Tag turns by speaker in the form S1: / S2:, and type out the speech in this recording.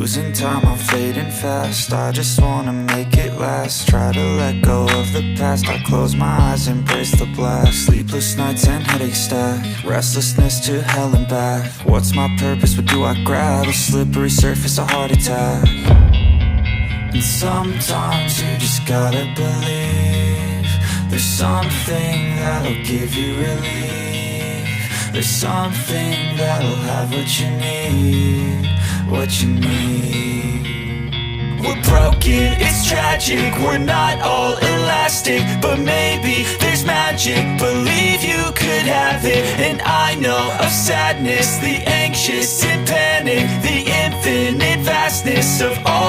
S1: Losing time, I'm fading fast. I just wanna make it last. Try to let go of the past. I close my eyes, embrace the blast. Sleepless nights and headache stack. Restlessness to hell and back. What's my purpose, what do I grab? A slippery surface, a heart attack. And sometimes you just gotta believe there's something that'll give you relief. There's something that'll have what you need, what you need. We're broken, it's tragic, we're not all elastic, but maybe there's magic, believe you could have it. And I know of sadness, the anxious and panic, the infinite vastness of all